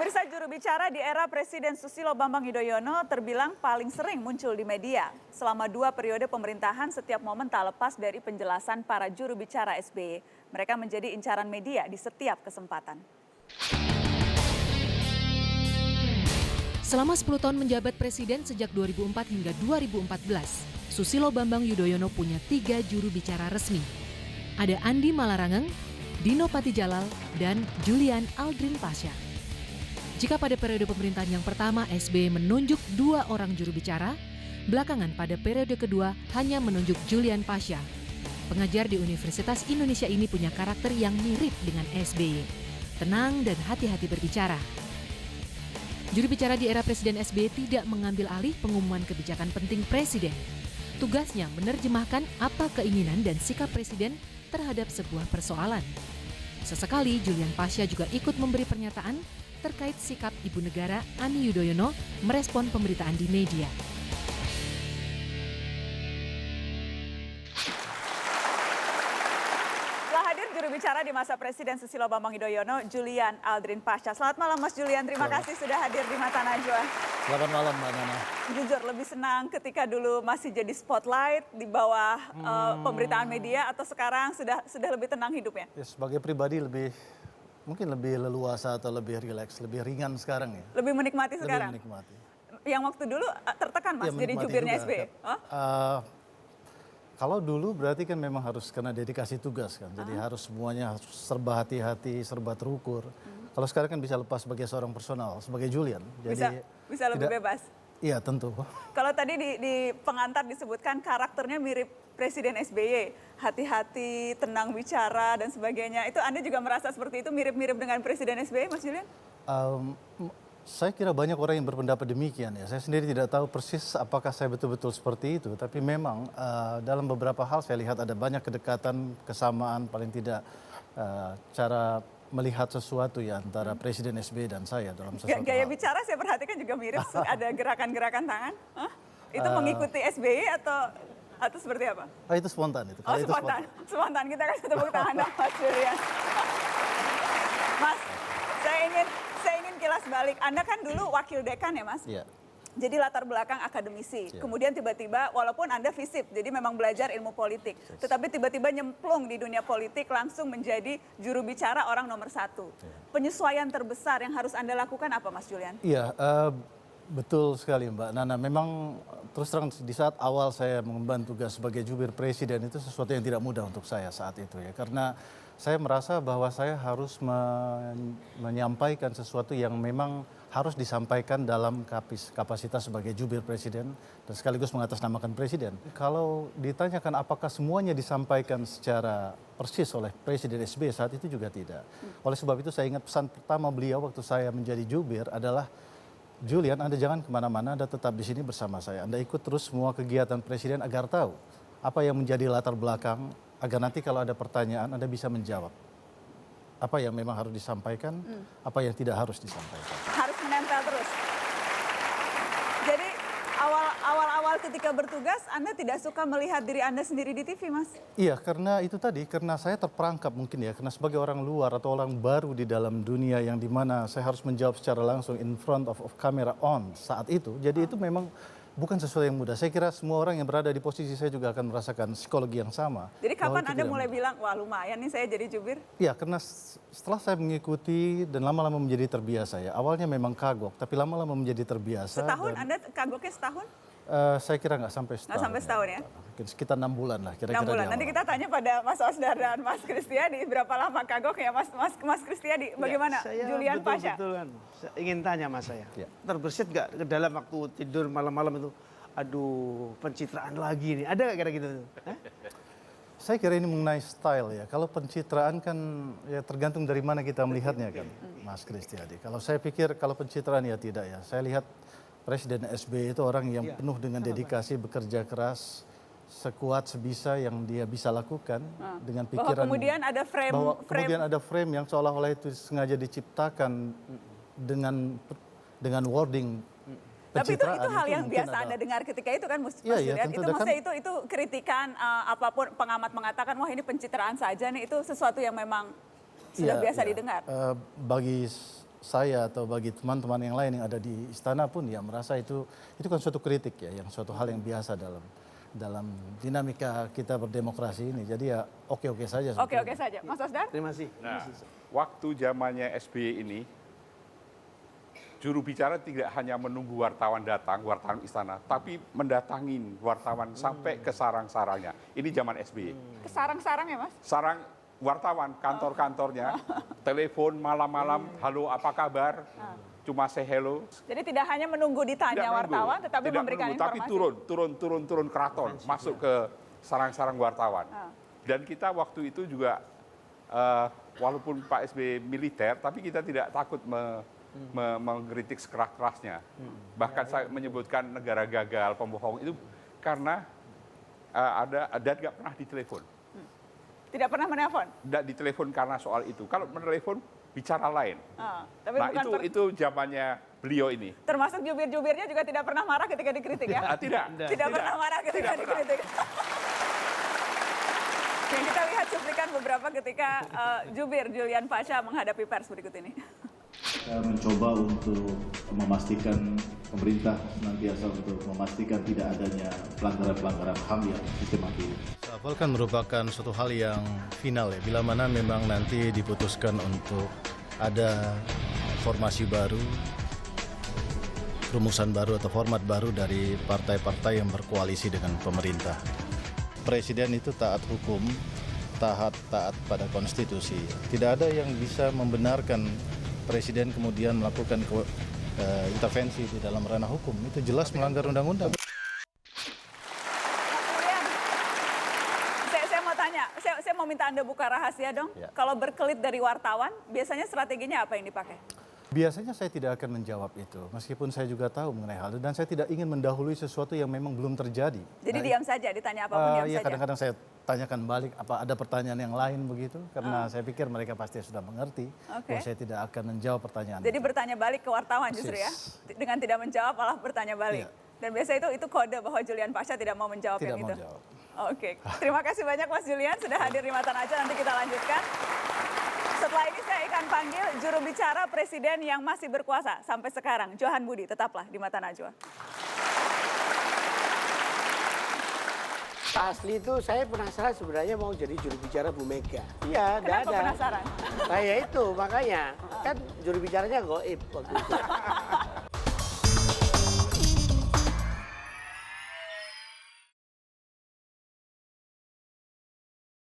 Pemirsa, juru bicara di era Presiden Susilo Bambang Yudhoyono terbilang paling sering muncul di media. Selama 2 periode pemerintahan, setiap momen tak lepas dari penjelasan para juru bicara SBY. Mereka menjadi incaran media di setiap kesempatan. Selama 10 tahun menjabat Presiden sejak 2004 hingga 2014, Susilo Bambang Yudhoyono punya 3 juru bicara resmi. Ada Andi Malarangeng, Dino Patijalal, dan Julian Aldrin Pasha. Jika pada periode pemerintahan yang pertama SBY menunjuk 2 orang juru bicara, belakangan pada periode kedua hanya menunjuk Julian Pasha. Pengajar di Universitas Indonesia ini punya karakter yang mirip dengan SBY, tenang dan hati-hati berbicara. Juru bicara di era Presiden SBY tidak mengambil alih pengumuman kebijakan penting Presiden. Tugasnya menerjemahkan apa keinginan dan sikap Presiden terhadap sebuah persoalan. Sesekali Julian Pasha juga ikut memberi pernyataan terkait sikap Ibu Negara Ani Yudhoyono merespon pemberitaan di media. Telah hadir juru bicara di masa Presiden Susilo Bambang Yudhoyono, Julian Aldrin Pasha. Selamat malam Mas Julian, terima kasih sudah hadir di Mata Najwa. Selamat malam Mbak Nana. Jujur lebih senang ketika dulu masih jadi spotlight di bawah pemberitaan media atau sekarang sudah lebih tenang hidupnya? Ya, sebagai pribadi mungkin lebih leluasa atau lebih rileks, lebih ringan sekarang ya. Lebih menikmati sekarang? Lebih menikmati. Yang waktu dulu tertekan Mas Ya, jadi jubirnya juga, SBY? Kalau dulu berarti kan memang harus karena dedikasi tugas kan. Jadi harus semuanya harus serba hati-hati, serba terukur. Kalau sekarang kan bisa lepas sebagai seorang personal, sebagai Julian. Jadi bisa lebih bebas? Iya tentu. Kalau tadi di pengantar disebutkan karakternya mirip Presiden SBY, hati-hati, tenang bicara dan sebagainya. Itu Anda juga merasa seperti itu, mirip-mirip dengan Presiden SBY, Mas Julian? Saya kira banyak orang yang berpendapat demikian ya. Saya sendiri tidak tahu persis apakah saya betul-betul seperti itu. Tapi memang dalam beberapa hal saya lihat ada banyak kedekatan, kesamaan, paling tidak cara melihat sesuatu ya antara Presiden SBY dan saya dalam sesuatu Gaya hal. bicara saya perhatikan juga mirip, ada gerakan-gerakan tangan. Itu mengikuti SBY atau seperti apa? Itu spontan itu. Oh, spontan. Spontan. Kita kasih tepuk tangan dong, Mas Julian. Mas, saya ingin kilas balik. Anda kan dulu wakil dekan ya, Mas? Iya. Jadi latar belakang akademisi. Iya. Kemudian tiba-tiba walaupun Anda FISIP, jadi memang belajar ilmu politik. Yes. Tetapi tiba-tiba nyemplung di dunia politik langsung menjadi juru bicara orang nomor 1. Iya. Penyesuaian terbesar yang harus Anda lakukan apa, Mas Julian? Iya, betul sekali Mbak Nana. Memang terus terang di saat awal saya mengemban tugas sebagai jubir presiden itu sesuatu yang tidak mudah untuk saya saat itu ya. Karena saya merasa bahwa saya harus menyampaikan sesuatu yang memang harus disampaikan dalam kapasitas sebagai jubir presiden dan sekaligus mengatasnamakan presiden. Kalau ditanyakan apakah semuanya disampaikan secara persis oleh Presiden SBY saat itu juga tidak. Oleh sebab itu saya ingat pesan pertama beliau waktu saya menjadi jubir adalah, Julian, Anda jangan kemana-mana, Anda tetap di sini bersama saya. Anda ikut terus semua kegiatan Presiden agar tahu apa yang menjadi latar belakang, agar nanti kalau ada pertanyaan Anda bisa menjawab. Apa yang memang harus disampaikan, apa yang tidak harus disampaikan. Harus menempel terus. Jadi awal-awal ketika bertugas Anda tidak suka melihat diri Anda sendiri di TV, Mas? Iya, karena itu tadi, karena saya terperangkap mungkin ya, karena sebagai orang luar atau orang baru di dalam dunia yang dimana saya harus menjawab secara langsung in front of camera on saat itu. Jadi itu memang bukan sesuatu yang mudah. Saya kira semua orang yang berada di posisi saya juga akan merasakan psikologi yang sama. Jadi kapan Anda mulai bilang, wah lumayan nih saya jadi jubir? Iya, karena setelah saya mengikuti dan lama-lama menjadi terbiasa ya. Awalnya memang kagok, tapi lama-lama menjadi terbiasa. Setahun Anda kagoknya setahun? Saya kira nggak sampai setahun. Nggak sampai setahun ya? Mungkin sekitar 6 bulan lah kira-kira. 6 bulan. Nanti kita tanya pada Mas Osdar dan Mas Kristiadi, berapa lama kagoknya Mas Kristiadi? Bagaimana Julian Pasha? Betul-betulan. Ingin tanya Mas saya, Ya. terbersit nggak ke dalam waktu tidur malam-malam itu, aduh pencitraan lagi nih, ada nggak kira gitu? Saya kira ini mengenai style ya. Kalau pencitraan kan ya tergantung dari mana kita melihatnya kan, Mas Kristiadi. Kalau saya pikir kalau pencitraan ya tidak ya. Saya lihat Presiden SBY itu orang yang penuh dengan dedikasi, bekerja keras, sekuat sebisa yang dia bisa lakukan dengan pikiran. Bahwa kemudian ada frame. Kemudian ada frame yang seolah-olah itu sengaja diciptakan dengan wording. Tapi itu hal yang biasa Anda dengar ketika itu kan, Mas Julian. Itu maksudnya itu kritikan apapun, pengamat mengatakan wah ini pencitraan saja nih, itu sesuatu yang memang sudah biasa didengar. saya atau bagi teman-teman yang lain yang ada di istana pun ya merasa itu kan suatu kritik ya, yang suatu hal yang biasa dalam dinamika kita berdemokrasi ini. Jadi ya oke-oke saja. Oke-oke saja. Mas Osdar? Terima kasih. Nah, waktu zamannya SBY ini, juru bicara tidak hanya menunggu wartawan datang, wartawan istana, tapi mendatangin wartawan sampai ke sarang-sarangnya. Ini zaman SBY. Ke sarang-sarang ya Mas? Sarang wartawan, kantor-kantornya, telepon malam-malam, halo apa kabar, cuma say hello. Jadi tidak hanya menunggu ditanya Tidak wartawan, menunggu. tetapi Tidak memberikan menunggu, informasi. tapi turun keraton, masuk ke sarang-sarang wartawan. Dan kita waktu itu juga, walaupun Pak SBY militer, tapi kita tidak takut mengkritik sekeras-kerasnya. Bahkan saya menyebutkan negara gagal, pembohong itu karena dan nggak pernah ditelepon. Tidak pernah menelpon? Tidak ditelepon karena soal itu. Kalau menelepon bicara lain. Tapi Nah bukan itu zamannya beliau ini. termasuk jubir-jubirnya juga tidak pernah marah ketika dikritik ya? Tidak Pernah marah ketika dikritik. Oke, kita lihat cuplikan beberapa ketika jubir Julian Pasha menghadapi pers berikut ini. Saya mencoba untuk memastikan pemerintah senantiasa untuk memastikan tidak adanya pelanggaran-pelanggaran HAM yang sistematis. Reshuffle kan merupakan suatu hal yang final ya, bila mana memang nanti diputuskan untuk ada formasi baru, rumusan baru atau format baru dari partai-partai yang berkoalisi dengan pemerintah. Presiden itu taat hukum, taat pada konstitusi. Tidak ada yang bisa membenarkan Presiden kemudian melakukan intervensi di dalam ranah hukum. Itu jelas melanggar undang-undang. Saya mau tanya, saya mau minta Anda buka rahasia dong. Ya. Kalau berkelit dari wartawan, biasanya strateginya apa yang dipakai? Biasanya saya tidak akan menjawab itu, meskipun saya juga tahu mengenai hal itu, dan saya tidak ingin mendahului sesuatu yang memang belum terjadi. Jadi diam saja, ditanya apapun diam Iya, saja. kadang-kadang saya tanyakan balik, apa ada pertanyaan yang lain begitu, karena saya pikir mereka pasti sudah mengerti bahwa saya tidak akan menjawab pertanyaan Jadi itu. bertanya balik ke wartawan justru ya? Persis. Dengan tidak menjawab malah bertanya balik. Iya. Dan biasanya itu kode bahwa Julian Pasha tidak mau menjawab Tidak yang mau itu. jawab. Oke, terima kasih banyak Mas Julian sudah hadir di Mata Najwa. Nanti kita lanjutkan. Setelah ini saya akan panggil juru bicara Presiden yang masih berkuasa sampai sekarang, Johan Budi. Tetaplah di Mata Najwa. Asli itu saya penasaran sebenarnya mau jadi juru bicara Bu Mega. Iya, Kenapa ada. penasaran? Nah ya itu makanya kan juru bicaranya goib waktu itu.